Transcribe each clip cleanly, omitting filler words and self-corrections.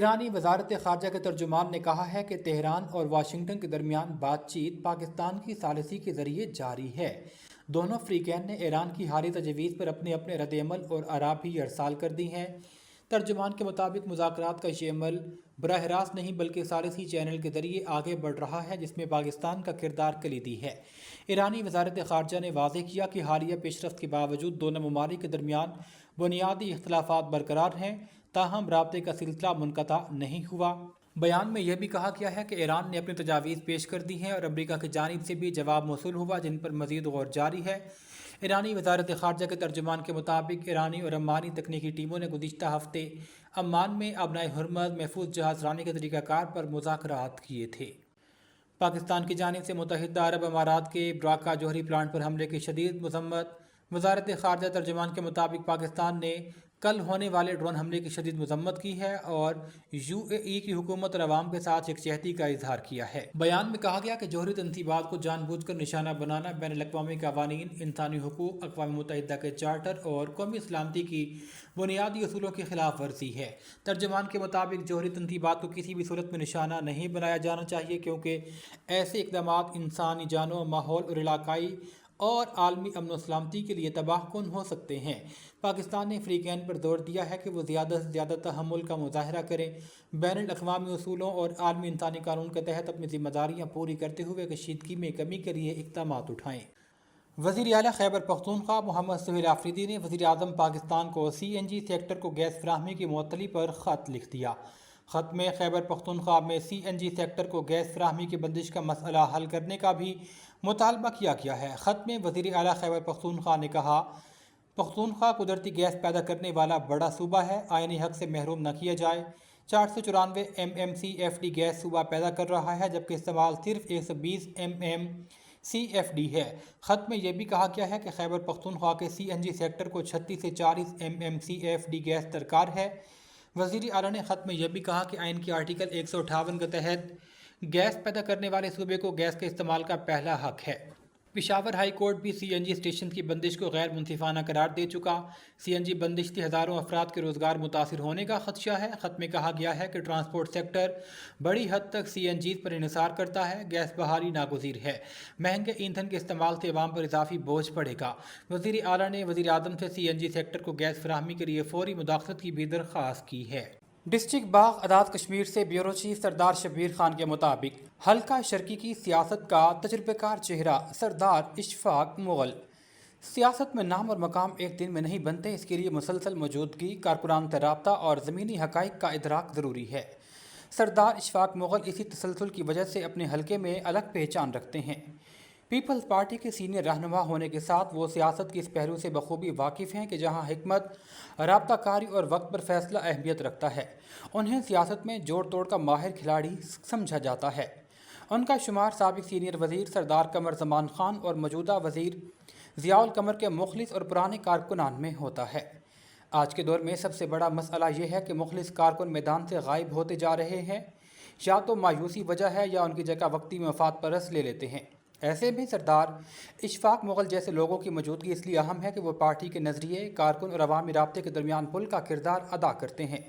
ایرانی وزارت خارجہ کے ترجمان نے کہا ہے کہ تہران اور واشنگٹن کے درمیان بات چیت پاکستان کی ثالثی کے ذریعے جاری ہے۔ دونوں فریقین نے ایران کی حالیہ تجویز پر اپنے رد عمل اور آراء بھی ارسال کر دی ہیں۔ ترجمان کے مطابق مذاکرات کا یہ عمل براہ راست نہیں بلکہ ثالثی چینل کے ذریعے آگے بڑھ رہا ہے، جس میں پاکستان کا کردار کلیدی ہے۔ ایرانی وزارت خارجہ نے واضح کیا کہ حالیہ پیش رفت کے باوجود دونوں ممالک کے درمیان بنیادی اختلافات برقرار ہیں، تاہم رابطے کا سلسلہ منقطع نہیں ہوا۔ بیان میں یہ بھی کہا گیا ہے کہ ایران نے اپنی تجاویز پیش کر دی ہیں اور امریکہ کی جانب سے بھی جواب موصول ہوا، جن پر مزید غور جاری ہے۔ ایرانی وزارت خارجہ کے ترجمان کے مطابق ایرانی اور عمانی تکنیکی ٹیموں نے گزشتہ ہفتے عمان میں آبنائے حرمت محفوظ جہاز رانی کے طریقہ کار پر مذاکرات کیے تھے۔ پاکستان کی جانب سے متحدہ عرب امارات کے براکا جوہری پلانٹ پر حملے کی شدید مذمت۔ وزارت خارجہ ترجمان کے مطابق پاکستان نے کل ہونے والے ڈرون حملے کی شدید مذمت کی ہے اور UAE کی حکومت اور عوام کے ساتھ یکجہتی کا اظہار کیا ہے۔ بیان میں کہا گیا کہ جوہری تنصیبات کو جان بوجھ کر نشانہ بنانا بین الاقوامی قوانین، انسانی حقوق، اقوام متحدہ کے چارٹر اور قومی سلامتی کی بنیادی اصولوں کی خلاف ورزی ہے۔ ترجمان کے مطابق جوہری تنصیبات کو کسی بھی صورت میں نشانہ نہیں بنایا جانا چاہیے، کیونکہ ایسے اقدامات انسانی جانوں، ماحول اور علاقائی اور عالمی امن و سلامتی کے لیے تباہ کن ہو سکتے ہیں۔ پاکستان نے فریقین پر زور دیا ہے کہ وہ زیادہ سے زیادہ تحمل کا مظاہرہ کریں، بین الاقوامی اصولوں اور عالمی انسانی قانون کے تحت اپنی ذمہ داریاں پوری کرتے ہوئے کشیدگی میں کمی کے لیے اقدامات اٹھائیں۔ وزیر اعلیٰ خیبر پختونخوا محمد سہیل آفریدی نے وزیر اعظم پاکستان کو CNG سیکٹر کو گیس فراہمی کی معطلی پر خط لکھ دیا۔ خط میں خیبر پختونخوا میں CNG سیکٹر کو گیس فراہمی کی بندش کا مسئلہ حل کرنے کا بھی مطالبہ کیا گیا ہے۔ خط میں وزیر اعلیٰ خیبر پختونخوا نے کہا، پختونخوا قدرتی گیس پیدا کرنے والا بڑا صوبہ ہے، آئینی حق سے محروم نہ کیا جائے۔ 494 MMCFD گیس صوبہ پیدا کر رہا ہے، جبکہ استعمال صرف 120 MMCFD ہے۔ خط میں یہ بھی کہا گیا ہے کہ خیبر پختونخوا کے CNG سیکٹر کو 36 سے 40 MMCFD گیس درکار ہے۔ وزیر اعلیٰ نے خط میں یہ بھی کہا کہ آئین کے آرٹیکل 158 کے تحت گیس پیدا کرنے والے صوبے کو گیس کے استعمال کا پہلا حق ہے۔ پشاور ہائی کورٹ بھی CNG اسٹیشن کی بندش کو غیر منصفانہ قرار دے چکا۔ CNG بندش سے ہزاروں افراد کے روزگار متاثر ہونے کا خدشہ ہے۔ خط میں کہا گیا ہے کہ ٹرانسپورٹ سیکٹر بڑی حد تک CNGs پر انحصار کرتا ہے، گیس بحالی ناگزیر ہے، مہنگے ایندھن کے استعمال سے عوام پر اضافی بوجھ پڑے گا۔ وزیر اعلیٰ نے وزیر اعظم سے CNG سیکٹر کو گیس فراہمی کے لیے فوری مداخلت کی بھی درخواست کی ہے۔ ڈسٹرکٹ باغ آزاد کشمیر سے بیورو چیف سردار شبیر خان کے مطابق حلقہ شرقی کی سیاست کا تجربہ کار چہرہ سردار اشفاق مغل۔ سیاست میں نام اور مقام ایک دن میں نہیں بنتے، اس کے لیے مسلسل موجودگی، کارکنان سے رابطہ اور زمینی حقائق کا ادراک ضروری ہے۔ سردار اشفاق مغل اسی تسلسل کی وجہ سے اپنے حلقے میں الگ پہچان رکھتے ہیں۔ پیپلز پارٹی کے سینئر رہنما ہونے کے ساتھ وہ سیاست کی اس پہلو سے بخوبی واقف ہیں کہ جہاں حکمت، رابطہ کاری اور وقت پر فیصلہ اہمیت رکھتا ہے، انہیں سیاست میں جوڑ توڑ کا ماہر کھلاڑی سمجھا جاتا ہے۔ ان کا شمار سابق سینئر وزیر سردار قمر زمان خان اور موجودہ وزیر ضیاء القمر کے مخلص اور پرانے کارکنان میں ہوتا ہے۔ آج کے دور میں سب سے بڑا مسئلہ یہ ہے کہ مخلص کارکن میدان سے غائب ہوتے جا رہے ہیں، یا تو مایوسی وجہ ہے یا ان کی جگہ وقتی مفاد پرست لے لیتے ہیں۔ ایسے میں سردار اشفاق مغل جیسے لوگوں کی موجودگی اس لیے اہم ہے کہ وہ پارٹی کے نظریے، کارکن اور عوامی رابطے کے درمیان پل کا کردار ادا کرتے ہیں۔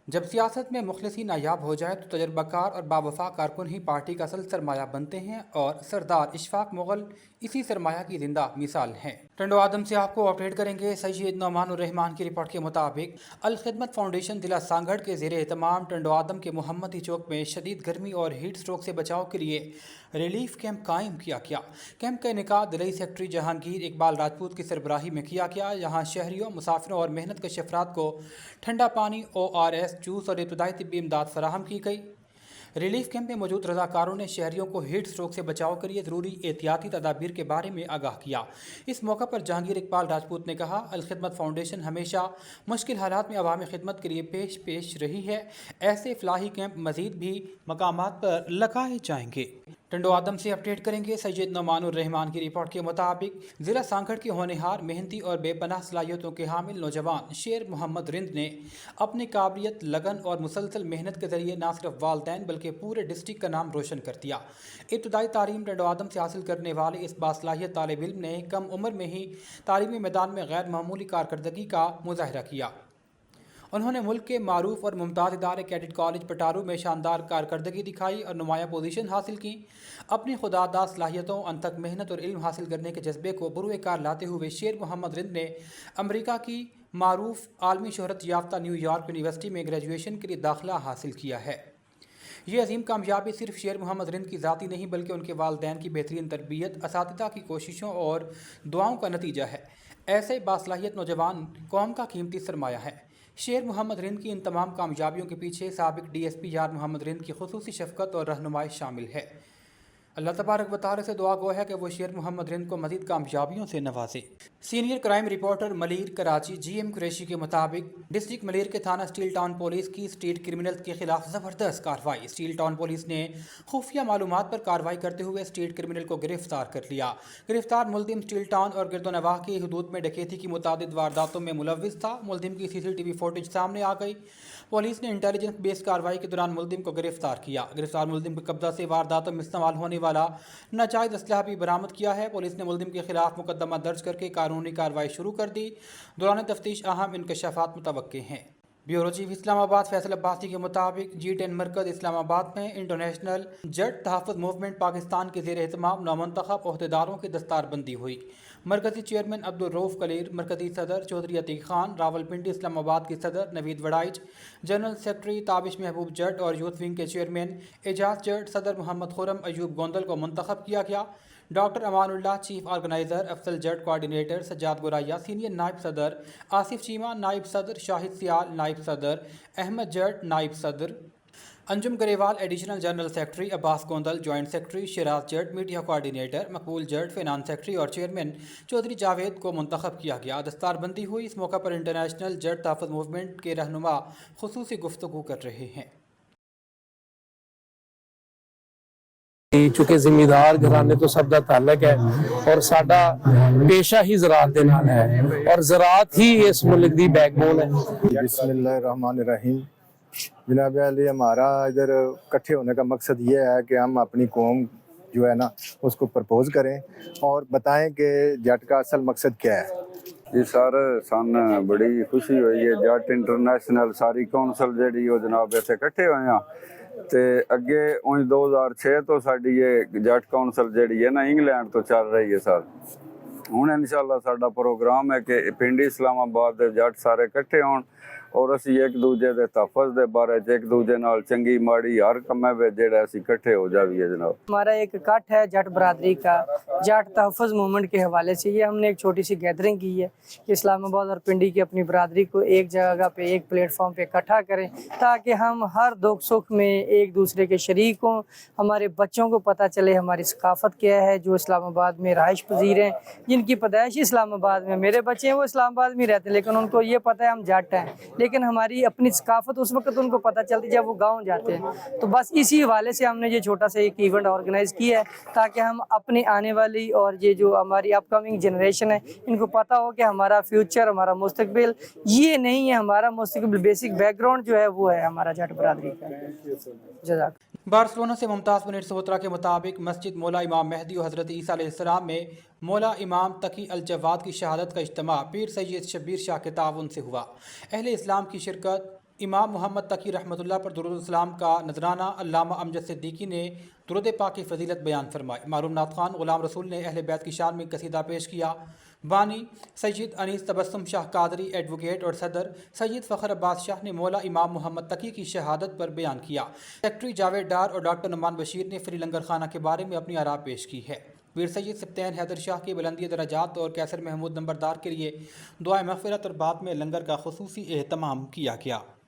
جب سیاست میں مخلصی نایاب ہو جائے تو تجربہ کار اور باوفا کارکن ہی پارٹی کا اصل سرمایہ بنتے ہیں، اور سردار اشفاق مغل اسی سرمایہ کی زندہ مثال ہیں۔ ٹنڈو آدم سے آپ کو اپڈیٹ کریں گے۔ سید نعمان الرحمان کی رپورٹ کے مطابق الخدمت فاؤنڈیشن ضلع سانگھڑ کے زیر اہتمام ٹنڈو آدم کے محمدی چوک میں شدید گرمی اور ہیٹ اسٹروک سے بچاؤ کے لیے ریلیف کیمپ قائم کیا گیا۔ کیمپ کا انعقاد ضلعی سیکرٹری جہانگیر اقبال راجپوت کی سربراہی میں کیا گیا۔ یہاں شہریوں، مسافروں اور محنت کش افراد کو ٹھنڈا پانی، ORS، جوس اور ابتدائی طبی امداد فراہم کی گئی۔ ریلیف کیمپ میں موجود رضاکاروں نے شہریوں کو ہیٹ اسٹروک سے بچاؤ کے لیے ضروری احتیاطی تدابیر کے بارے میں آگاہ کیا۔ اس موقع پر جہانگیر اقبال راجپوت نے کہا، الخدمت فاؤنڈیشن ہمیشہ مشکل حالات میں عوامی خدمت کے لیے پیش رہی ہے۔ ایسے فلاحی کیمپ مزید بھی مقامات پر لگائے جائیں گے۔ ٹنڈو آدم سے اپڈیٹ کریں گے۔ سید نعمان الرحمان کی رپورٹ کے مطابق ضلع سانگھڑ کے ہونہار، محنتی اور بے پناہ صلاحیتوں کے حامل نوجوان شیر محمد رند نے اپنی قابلیت، لگن اور مسلسل محنت کے ذریعے نہ صرف والدین بلکہ پورے ڈسٹرکٹ کا نام روشن کر دیا۔ ابتدائی تعلیم ٹنڈو آدم سے حاصل کرنے والے اس باصلاحیت طالب علم نے کم عمر میں ہی تعلیمی میدان میں غیر معمولی کارکردگی کا مظاہرہ کیا۔ انہوں نے ملک کے معروف اور ممتاز ادارے کیڈٹ کالج پٹارو میں شاندار کارکردگی دکھائی اور نمایاں پوزیشن حاصل کی۔ اپنی خودآگاہ صلاحیتوں، انتھک محنت اور علم حاصل کرنے کے جذبے کو بروئے کار لاتے ہوئے شیر محمد رند نے امریکہ کی معروف عالمی شہرت یافتہ نیو یارک یونیورسٹی میں گریجویشن کے لیے داخلہ حاصل کیا ہے۔ یہ عظیم کامیابی صرف شیر محمد رند کی ذاتی نہیں بلکہ ان کے والدین کی بہترین تربیت، اساتذہ کی کوششوں اور دعاؤں کا نتیجہ ہے۔ ایسے باصلاحیت نوجوان قوم کا قیمتی سرمایہ ہے۔ شیر محمد رند کی ان تمام کامیابیوں کے پیچھے سابق ڈی ایس پی یار محمد رند کی خصوصی شفقت اور رہنمائی شامل ہے۔ اللہ تبارک و تعالی سے دعا گو ہے کہ وہ شیر محمد رند کو مزید کامیابیوں سے نوازے۔ Senior crime reporter Malir Karachi G M Qureshi کے مطابق ڈسٹرکٹ ملیر کے تھانہ اسٹیل ٹاؤن پولیس کی اسٹریٹ کرمنلز کے خلاف زبردست کارروائی۔ اسٹیل ٹاؤن پولیس نے خفیہ معلومات پر کارروائی کرتے ہوئے اسٹریٹ کرمنل کو گرفتار کر لیا۔ گرفتار ملزم اسٹیل ٹاؤن اور گرد و نواح کی حدود میں ڈکیتی کی متعدد وارداتوں میں ملوث تھا۔ ملزم کی سی سی ٹی وی فوٹیج سامنے آ گئی۔ پولیس نے انٹیلیجنس بیس کارروائی کے دوران ملزم کو گرفتار کیا۔ گرفتار ملزم کے قبضہ سے وارداتوں میں استعمال ہونے والا ناجائز اسلحہ بھی برآمد کیا ہے۔ پولیس نے ملزم کے خلاف مقدمہ درج کر کے قانونی کارروائی شروع کر دی۔ دوران تفتیش اہم انکشافات متوقع ہیں۔ بیورو چیف اسلام آباد فیصل عباسی کے مطابق G10 مرکز اسلام آباد میں انٹرنیشنل جٹ تحفظ موومنٹ پاکستان کے زیر اہتمام نومنتخب عہدیداروں کی دستار بندی ہوئی۔ مرکزی چیئرمین عبدالرؤف کلیر، مرکزی صدر چودھری عتیق خان، راولپنڈی اسلام آباد کی صدر نوید وڑائچ، جنرل سیکرٹری تابش محبوب جٹ اور یوتھ ونگ کے چیئرمین اعجاز جٹ، صدر محمد خرم ایوب گوندل کو منتخب کیا گیا۔ Doctor Aman Ullah chief organiser, افضل جٹ کوارڈینیٹر، سجاد گوریا سینئر نائب صدر، آصف چیمہ نائب صدر، شاہد سیال نائب صدر، احمد جٹ نائب صدر، انجم گریوال ایڈیشنل جنرل سیکرٹری، عباس گوندل جوائنٹ سیکرٹری، شیراز جٹ میڈیا کوارڈینیٹر، مقبول جٹ فینانس سیکرٹری اور چیئرمین چودھری جاوید کو منتخب کیا گیا۔ دستار بندی ہوئی۔ اس موقع پر انٹرنیشنل جٹ تحفظ موومنٹ کے رہنما خصوصی گفتگو کر رہے ہیں۔ چونکہ ذمہ دار گھرانے تو سب کا تعلق ہے اور ساڈا پیشہ ہی زراعت دے نال ہے اور زراعت ہی اس ملک دی بیک بون ہے۔ بسم اللہ الرحمن الرحیم۔ جناب علی، ہمارا ادھر اکٹھے ہونے کا مقصد یہ ہے کہ ہم اپنی قوم جو ہے نا اس کو پرپوز کریں اور بتائیں کہ جٹ کا اصل مقصد کیا ہے۔ جی سر، سن بڑی خوشی ہوئی ہے۔ جٹ انٹرنیشنل ساری کونسل جیڑی وہ جناب ایسے اکٹھے ہوئے ہیں تے اگے 2006 تو ساری یہ جٹ کونسل جیڑی ہے نا انگلینڈ تو چل رہی ہے سر۔ ہوں انشاءاللہ ساڈا پروگرام ہے کہ پنڈی اسلام آباد دے جٹ سارے اکٹھے ہون اور اسی ایک دوجے دے تحفظ دے بارے ایک دوجے نال چنگی ماڑی ہر کمے وچ جڑا اسی اکٹھے ہو جاویے جناب۔ ہمارا ایک اکٹھ ہے جٹ برادری کا جٹ تحفظ موومنٹ کے حوالے سے، یہ ہم نے ایک چھوٹی سی گیدرنگ کی ہے کہ اسلام آباد اور پنڈی کی اپنی برادری کو ایک جگہ پہ ایک پلیٹ فارم پہ اکٹھا کریں تاکہ ہم ہر دکھ سکھ میں ایک دوسرے کے شریک ہوں۔ ہمارے بچوں کو پتہ چلے ہماری ثقافت کیا ہے، جو اسلام آباد میں رہائش پذیر ہیں، جن کی پیدائش اسلام آباد میں، میرے بچے ہیں وہ اسلام آباد میں رہتے ہیں لیکن ان کو یہ پتہ ہے ہم جٹ ہیں، لیکن ہماری اپنی ثقافت اس وقت ان کو پتہ چلتی جب وہ گاؤں جاتے ہیں۔ تو بس اسی حوالے سے ہم نے یہ چھوٹا سا ایک ایونٹ آرگنائز کیا ہے تاکہ ہم اپنے آنے والی اور یہ جو ہماری اپ کمنگ جنریشن ہے ان کو پتہ ہو کہ ہمارا فیوچر، ہمارا مستقبل یہ نہیں ہے، ہمارا مستقبل بیسک بیک گراؤنڈ جو ہے وہ ہے ہمارا جٹ برادری کا۔ جزاک۔ بارسلونا سے ممتاز منیر سہوترا کے مطابق مسجد مولا امام مہدی و حضرت عیسیٰ علیہ السلام میں مولا امام تقی الجواد کی شہادت کا اجتماع پیر سید شبیر شاہ کے تعاون سے ہوا۔ اہل اسلام کی شرکت۔ امام محمد تقی رحمۃ اللہ پر درود السلام کا نذرانہ علامہ امجد صدیقی نے درود پاک کی فضیلت بیان فرمائی۔ معروف نعت خوان غلام رسول نے اہل بیت کی شان میں قصیدہ پیش کیا۔ بانی سید انیس تبسم شاہ قادری ایڈوکیٹ اور صدر سید فخر عباس شاہ نے مولا امام محمد تقی کی شہادت پر بیان کیا۔ سیکرٹری جاوید ڈار اور ڈاکٹر نعمان بشیر نے فری لنگر خانہ کے بارے میں اپنی آراء پیش کی ہے۔ پیر سید سبطین حیدر شاہ کی بلندی درجات اور کیسر محمود نمبردار کے لیے دعائے مغفرت اور بعد میں لنگر کا خصوصی اہتمام کیا گیا۔